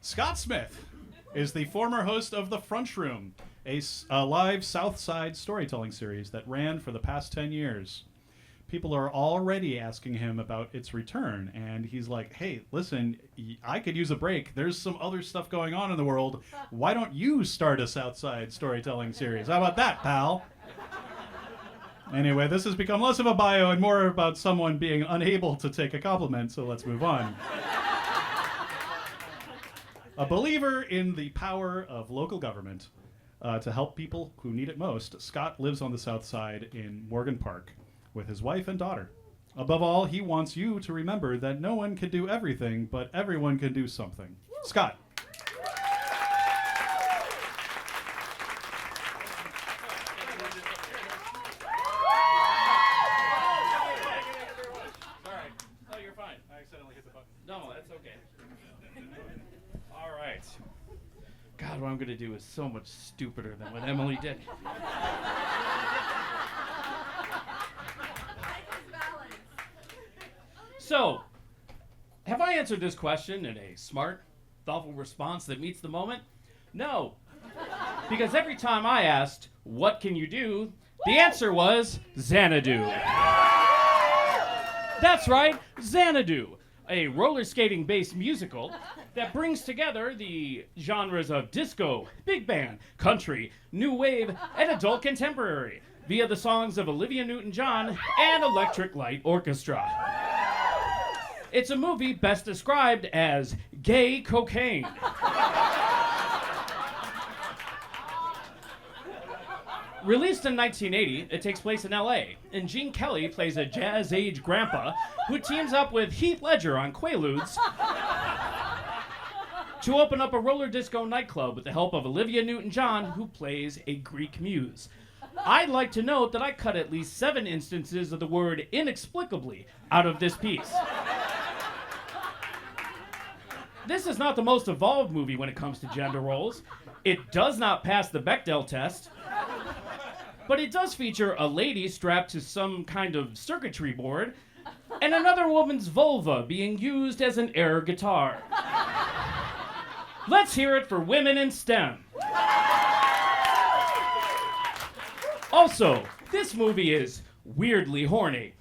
Scott Smith is the former host of The Front Room, a live South Side storytelling series that ran for the past 10 years. People are already asking him about its return, and he's like, hey, listen, I could use a break. There's some other stuff going on in the world. Why don't you start a South Side storytelling series? How about that, pal? Anyway, this has become less of a bio and more about someone being unable to take a compliment, so let's move on. A believer in the power of local government to help people who need it most, Scott lives on the South Side in Morgan Park with his wife and daughter. Above all, he wants you to remember that no one can do everything, but everyone can do something. Scott. God, what I'm going to do is so much stupider than what Emily did. So, have I answered this question in a smart, thoughtful response that meets the moment? No. Because every time I asked, what can you do? The answer was Xanadu. That's right, Xanadu. A roller skating based musical that brings together the genres of disco, big band, country, new wave, and adult contemporary via the songs of Olivia Newton-John and Electric Light Orchestra. It's a movie best described as gay cocaine. Released in 1980, it takes place in LA, and Gene Kelly plays a jazz-age grandpa who teams up with Heath Ledger on Quaaludes to open up a roller disco nightclub with the help of Olivia Newton-John, who plays a Greek muse. I'd like to note that I cut at least 7 instances of the word inexplicably out of this piece. This is not the most evolved movie when it comes to gender roles. It does not pass the Bechdel test. But it does feature a lady strapped to some kind of circuitry board and another woman's vulva being used as an air guitar. Let's hear it for women in STEM. Also, this movie is weirdly horny.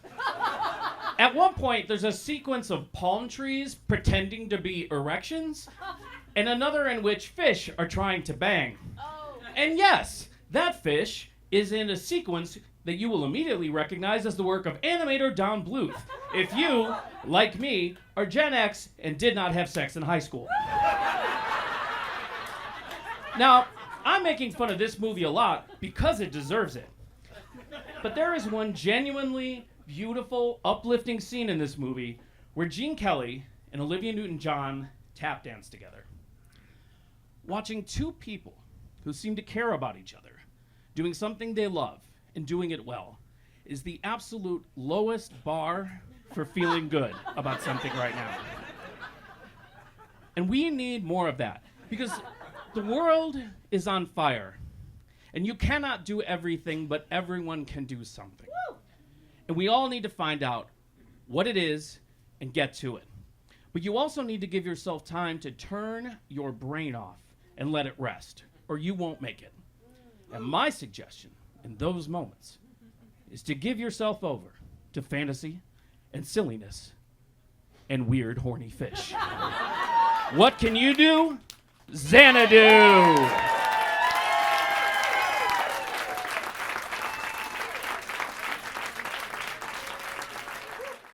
At one point, there's a sequence of palm trees pretending to be erections, and another in which fish are trying to bang. And yes, that fish is in a sequence that you will immediately recognize as the work of animator Don Bluth, if you, like me, are Gen X and did not have sex in high school. Now, I'm making fun of this movie a lot because it deserves it. But there is one genuinely beautiful, uplifting scene in this movie where Gene Kelly and Olivia Newton-John tap dance together. Watching two people who seem to care about each other doing something they love and doing it well is the absolute lowest bar for feeling good about something right now. And we need more of that because the world is on fire and you cannot do everything, but everyone can do something. And we all need to find out what it is and get to it. But you also need to give yourself time to turn your brain off and let it rest, or you won't make it. And my suggestion in those moments is to give yourself over to fantasy and silliness and weird, horny fish. What can you do? Xanadu!